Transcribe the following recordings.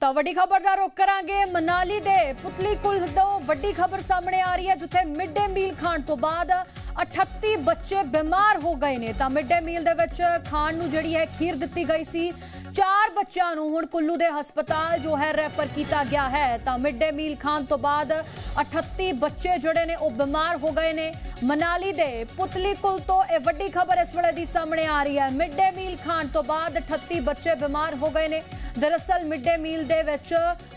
ਤਾਂ ਵੱਡੀ ਖਬਰ ਦਾ ਰੁਖ ਕਰਾਂਗੇ। ਮਨਾਲੀ ਦੇ ਪੁਤਲੀ ਕੁਲ ਤੋਂ ਵੱਡੀ ਖਬਰ ਸਾਹਮਣੇ ਆ ਰਹੀ ਹੈ, ਜਿੱਥੇ ਮਿਡ ਡੇ ਮੀਲ ਖਾਣ ਤੋਂ ਬਾਅਦ 38 ਬੱਚੇ ਬਿਮਾਰ ਹੋ ਗਏ ਨੇ। ਤਾਂ ਮਿਡ ਡੇ ਮੀਲ ਦੇ ਵਿੱਚ ਖਾਣ ਨੂੰ ਜਿਹੜੀ ਹੈ ਖੀਰ ਦਿੱਤੀ ਗਈ ਸੀ। 4 ਬੱਚਿਆਂ ਨੂੰ ਹੁਣ ਕੁੱਲੂ ਦੇ ਹਸਪਤਾਲ ਜੋ ਹੈ ਰੈਫਰ ਕੀਤਾ ਗਿਆ ਹੈ। ਤਾਂ ਮਿਡ ਡੇ ਮੀਲ ਖਾਣ ਤੋਂ ਬਾਅਦ 38 ਬੱਚੇ ਜਿਹੜੇ ਨੇ ਉਹ ਬਿਮਾਰ ਹੋ ਗਏ ਨੇ। ਮਨਾਲੀ ਦੇ ਪੁਤਲੀ ਕੁਲ ਤੋਂ ਇਹ ਵੱਡੀ ਖਬਰ ਇਸ ਵੇਲੇ ਦੀ ਸਾਹਮਣੇ ਆ ਰਹੀ ਹੈ। ਮਿਡ ਡੇ ਮੀਲ ਖਾਣ ਤੋਂ ਬਾਅਦ 38 ਬੱਚੇ ਬਿਮਾਰ ਹੋ ਗਏ ਨੇ। दरअसल मिड डे मील दे विच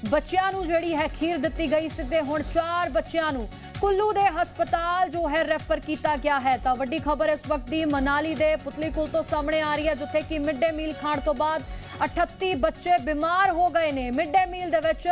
बच्चियां नूं जिहड़ी है खीर दित्ती गई सी ते हुण 4 बच्चियां नूं कुल्लू दे हस्पताल जो है रैफर किया गया है। तो वड्डी खबर इस वक्त दी मनाली दे पुतली कुल तो सामने आ रही है, जिथे कि मिड डे मील खाण तो बाद 38 बच्चे बीमार हो गए ने। मिड डे मील दे विच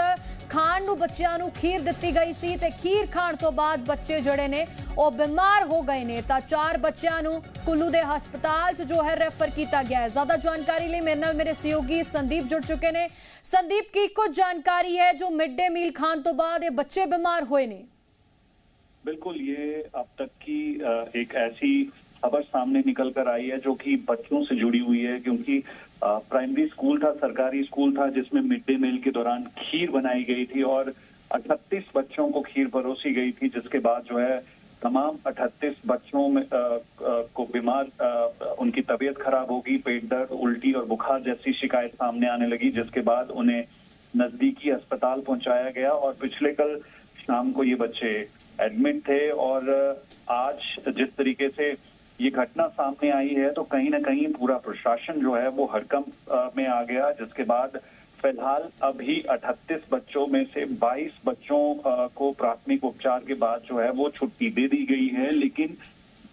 खाण नूं बच्चियां नूं खीर दित्ती गई सी ते खीर खाण तो बाद बच्चे जिहड़े ने ਉਹ बीमार हो गए ने। तो 4 बच्चों ਨੂੰ कुल्लू ਦੇ ਹਸਪਤਾਲ 'ਚ जो है रैफर किया गया है। ज्यादा जानकारी लिए मेरे नाल मेरे सहयोगी संदीप जुड़ चुके ने। संदीप की कुछ जानकारी है जो मिड डे मील खान तो बाद ये बच्चे बीमार हुए ने? बिल्कुल, ये अब तक की एक ऐसी खबर सामने निकल कर आई है जो कि बच्चों से जुड़ी हुई है, क्योंकि प्राइमरी स्कूल था, सरकारी स्कूल था, जिसमें मिड डे मील के दौरान खीर बनाई गई थी और 38 बच्चों को खीर परोसी गई थी, जिसके बाद जो है तमाम 38 बच्चों में को बीमार उनकी तबीयत खराब होगी, पेट दर्द, उल्टी और बुखार जैसी शिकायत सामने आने लगी, जिसके बाद उन्हें नजदीकी अस्पताल पहुंचाया गया। और पिछले कल शाम को ये बच्चे एडमिट थे और आज जिस तरीके से ये घटना सामने आई है तो कहीं ना कहीं पूरा प्रशासन जो है वो हड़कंप में आ गया, जिसके बाद फिलहाल अभी 38 बच्चों में से 22 बच्चों को प्राथमिक उपचार के बाद जो है वो छुट्टी दे दी गई है, लेकिन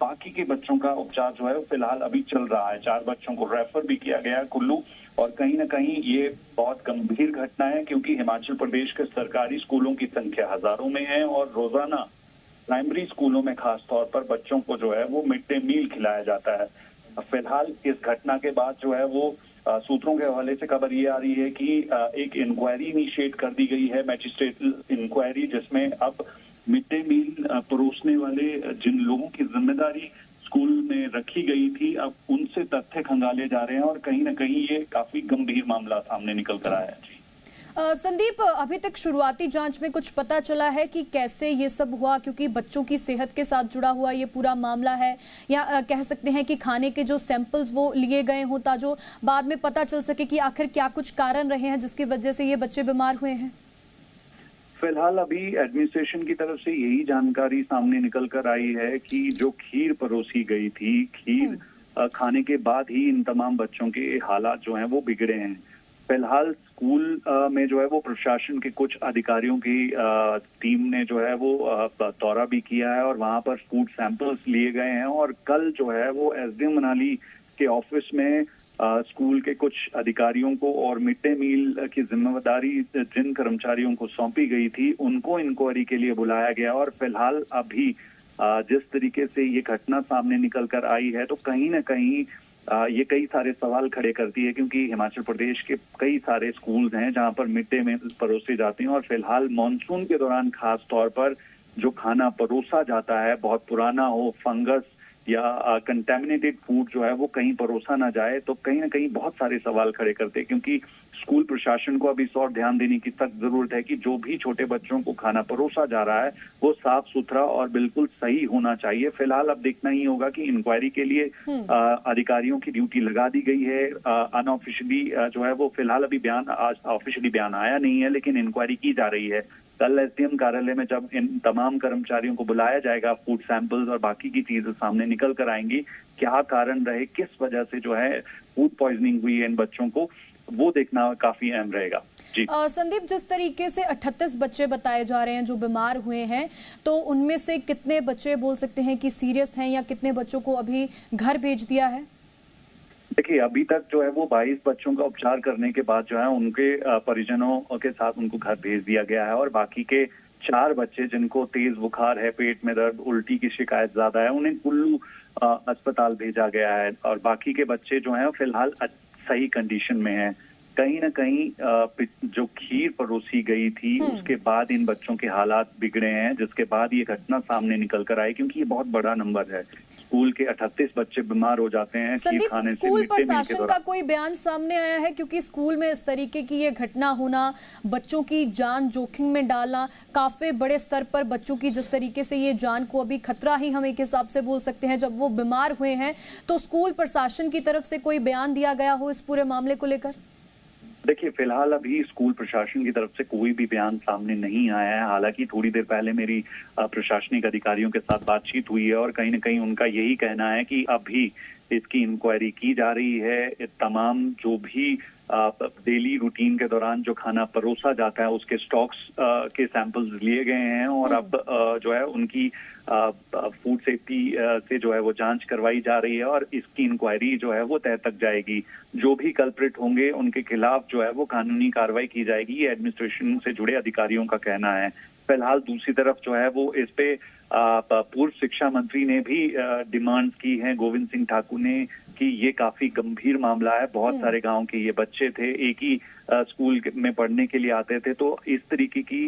बाकी के बच्चों का उपचार जो है वो फिलहाल अभी चल रहा है। 4 बच्चों को रेफर भी किया गया है कुल्लू। और कहीं ना कहीं ये बहुत गंभीर घटना है, क्योंकि हिमाचल प्रदेश के सरकारी स्कूलों की संख्या हजारों में है और रोजाना प्राइमरी स्कूलों में खास तौर पर बच्चों को जो है वो मिड डे मील खिलाया जाता है। फिलहाल इस घटना के बाद जो है वो सूत्रों के हवाले से खबर ये आ रही है कि एक इंक्वायरी इनिशिएट कर दी गई है, मैजिस्ट्रेट इंक्वायरी, जिसमें अब मिड डे मील परोसने वाले जिन लोगों की जिम्मेदारी स्कूल में रखी गई थी अब उनसे तथ्य खंगाले जा रहे हैं और कहीं ना कहीं ये काफी गंभीर मामला सामने निकल कर आया है। जी संदीप, अभी तक शुरुआती जांच में कुछ पता चला है कि कैसे ये सब हुआ? क्योंकि बच्चों की सेहत के साथ जुड़ा हुआ ये पूरा मामला है, या कह सकते हैं कि खाने के जो सैंपल्स वो लिए गए हों ताकि बाद में पता चल सके कि आखिर क्या कुछ कारण रहे हैं जिसकी वजह से ये बच्चे बीमार हुए हैं? फिलहाल अभी एडमिनिस्ट्रेशन की तरफ से यही जानकारी सामने निकल कर आई है कि जो खीर परोसी गई थी, खीर खाने के बाद ही इन तमाम बच्चों के हालात जो हैं वो बिगड़े हैं। फिलहाल स्कूल में जो है वो प्रशासन के कुछ अधिकारियों की टीम ने जो है वो दौरा भी किया है और वहां पर फूड सैंपल्स लिए गए हैं और कल जो है वो एसडीएम मनाली के ऑफिस में स्कूल के कुछ अधिकारियों को और मिड डे मील की जिम्मेदारी जिन कर्मचारियों को सौंपी गई थी उनको इंक्वायरी के लिए बुलाया गया। और फिलहाल अभी जिस तरीके से ये घटना सामने निकल कर आई है तो कहीं ना कहीं ये कई सारे सवाल खड़े करती है, क्योंकि हिमाचल प्रदेश के कई सारे स्कूल्स हैं जहां पर मिड डे मील परोसे जाते हैं और फिलहाल मॉनसून के दौरान खास तौर पर जो खाना परोसा जाता है बहुत पुराना हो, फंगस या कंटेमिनेटेड फूड जो है वो कहीं परोसा ना जाए, तो कहीं ना कहीं बहुत सारे सवाल खड़े करते हैं। क्योंकि स्कूल प्रशासन को अभी इस और ध्यान देने की सख्त जरूरत है कि जो भी छोटे बच्चों को खाना परोसा जा रहा है वो साफ सुथरा और बिल्कुल सही होना चाहिए। फिलहाल अब देखना ही होगा कि इंक्वायरी के लिए अधिकारियों की ड्यूटी लगा दी गई है। अनऑफिशियली जो है वो फिलहाल अभी आज ऑफिशियली बयान आया नहीं है, लेकिन इंक्वायरी की जा रही है। कल एसडीएम कार्यालय में जब इन तमाम कर्मचारियों को बुलाया जाएगा, फूड सैंपल्स और बाकी की चीजें सामने निकल कर आएंगी, क्या कारण रहे, किस वजह से जो है फूड पॉइजनिंग हुई है इन बच्चों को, वो देखना काफी अहम रहेगा। जी संदीप, जिस तरीके से 38 बच्चे बताए जा रहे हैं जो बीमार हुए हैं, तो उनमें से कितने बच्चे बोल सकते हैं कि सीरियस हैं या कितने बच्चों को अभी घर भेज दिया है? देखिए, अभी तक जो है वो 22 बच्चों का उपचार करने के बाद जो है उनके परिजनों के साथ उनको घर भेज दिया गया है और बाकी के 4 बच्चे जिनको तेज बुखार है, पेट में दर्द, उल्टी की शिकायत ज्यादा है, उन्हें कुल्लू अस्पताल भेजा गया है और बाकी के बच्चे जो हैं फिलहाल सही कंडीशन में हैं। कहीं ना कहीं जो खीर परोसी गई थी उसके बाद इन बच्चों के हालात बिगड़े हैं, जिसके बाद ये घटना सामने निकल कर आई, क्योंकि ये बहुत बड़ा नंबर है। स्कूल के 38 बच्चे बीमार हो जाते हैं खीर खाने से। स्कूल प्रशासन का कोई बयान सामने आया है? क्योंकि स्कूल में इस तरीके की ये घटना होना, बच्चों की जान जोखिम में डालना, काफी बड़े स्तर पर बच्चों की जिस तरीके से ये जान को अभी खतरा ही हम एक हिसाब से बोल सकते हैं जब वो बीमार हुए हैं, तो स्कूल प्रशासन की तरफ से कोई बयान दिया गया हो इस पूरे मामले को लेकर? देखिए, फिलहाल अभी स्कूल प्रशासन की तरफ से कोई भी बयान सामने नहीं आया है। हालांकि थोड़ी देर पहले मेरी प्रशासनिक अधिकारियों के साथ बातचीत हुई है और कहीं ना कहीं उनका यही कहना है कि अभी इसकी इंक्वायरी की जा रही है। तमाम जो भी डेली रूटीन के दौरान जो खाना परोसा जाता है उसके स्टॉक्स के सैंपल्स लिए गए हैं और अब जो है उनकी फूड सेफ्टी से जो है वो जांच करवाई जा रही है और इसकी इंक्वायरी जो है वो तह तक जाएगी। जो भी कल्प्रिट होंगे उनके खिलाफ जो है वो कानूनी कार्रवाई की जाएगी, ये एडमिनिस्ट्रेशन से जुड़े अधिकारियों का कहना है। फिलहाल दूसरी तरफ जो है वो इस पे पूर्व शिक्षा मंत्री ने भी डिमांड्स की हैं, गोविंद सिंह ठाकुर ने, कि ये काफी गंभीर मामला है। बहुत सारे गांव के ये बच्चे थे, एक ही स्कूल में पढ़ने के लिए आते थे, तो इस तरीके की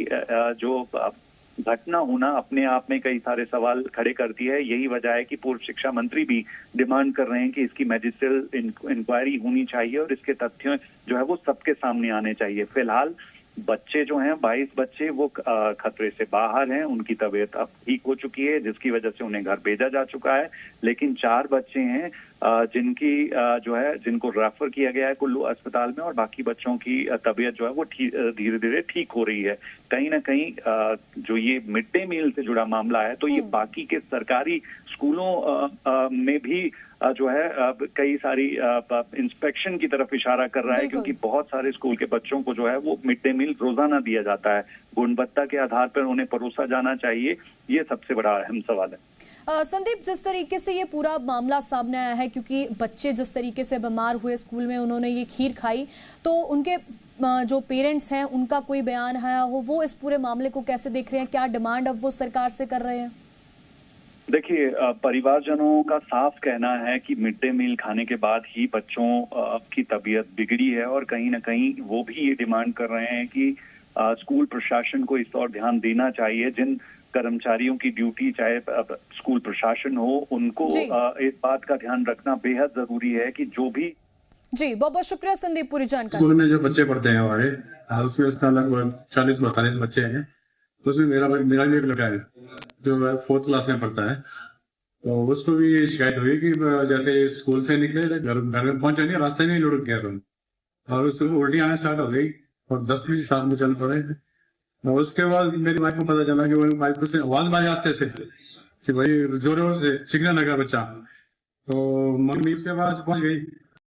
जो घटना होना अपने आप में कई सारे सवाल खड़े करती है। यही वजह है कि पूर्व शिक्षा मंत्री भी डिमांड कर रहे हैं कि इसकी मैजिस्ट्रियल इंक्वायरी होनी चाहिए और इसके तथ्य जो है वो सबके सामने आने चाहिए। फिलहाल बच्चे जो हैं 22 बच्चे वो खतरे से बाहर हैं, उनकी तबीयत अब ठीक हो चुकी है जिसकी वजह से उन्हें घर भेजा जा चुका है। लेकिन 4 बच्चे हैं जिनकी जो है जिनको रेफर किया गया है कुल्लू अस्पताल में और बाकी बच्चों की तबीयत जो है वो धीरे धीरे ठीक हो रही है। कहीं ना कहीं जो ये मिड डे मील से जुड़ा मामला है तो ये बाकी के सरकारी स्कूलों में भी जो है कई सारी इंस्पेक्शन की तरफ इशारा कर रहा है, क्योंकि बहुत सारे स्कूल के बच्चों को जो है वो मिड डे मील रोजाना दिया जाता है। गुणवत्ता के आधार पर उन्हें परोसा जाना चाहिए, ये सबसे बड़ा अहम सवाल है। संदीप, जिस तरीके से ये पूरा मामला सामने आया है, क्योंकि बच्चे जिस तरीके से बीमार हुए स्कूल में, उन्होंने ये खीर खाई, तो उनके जो पेरेंट्स हैं उनका कोई बयान आया हो, वो इस पूरे मामले को कैसे देख रहे हैं? क्या डिमांड अब वो सरकार से कर रहे हैं? देखिए, परिवारजनों का साफ कहना है कि मिड डे मील खाने के बाद ही बच्चों की तबीयत बिगड़ी है और कहीं ना कहीं वो भी ये डिमांड कर रहे हैं कि स्कूल प्रशासन को इस ओर ध्यान देना चाहिए। जिन कर्मचारियों की ड्यूटी, चाहे स्कूल प्रशासन हो, उनको इस बात का ध्यान रखना बेहद जरूरी है कि जो भी। जी, बहुत बहुत शुक्रिया संदीप, पूरी जानकारी। स्कूल में जो बच्चे पढ़ते हैं हमारे, उसमें उसका लगभग 40-42 बच्चे हैं। उसमें मेरा भी एक लड़का है जो 4th क्लास में पढ़ता है, तो उसको भी शिकायत हुई कि जैसे स्कूल से निकले घर में पहुंचे नहीं, रास्ते में ही लुढ़क गया और उसको उल्टी आना स्टार्ट हो गई और 10 मिनट साथ में चल पड़े। और उसके बाद मेरी वाइफ को पता चला कि वो वाइफ को आवाज मारी आस्ते से कि भाई जोर जोर से चिकने लगा बच्चा, तो मम्मी उसके पास पहुंच गई।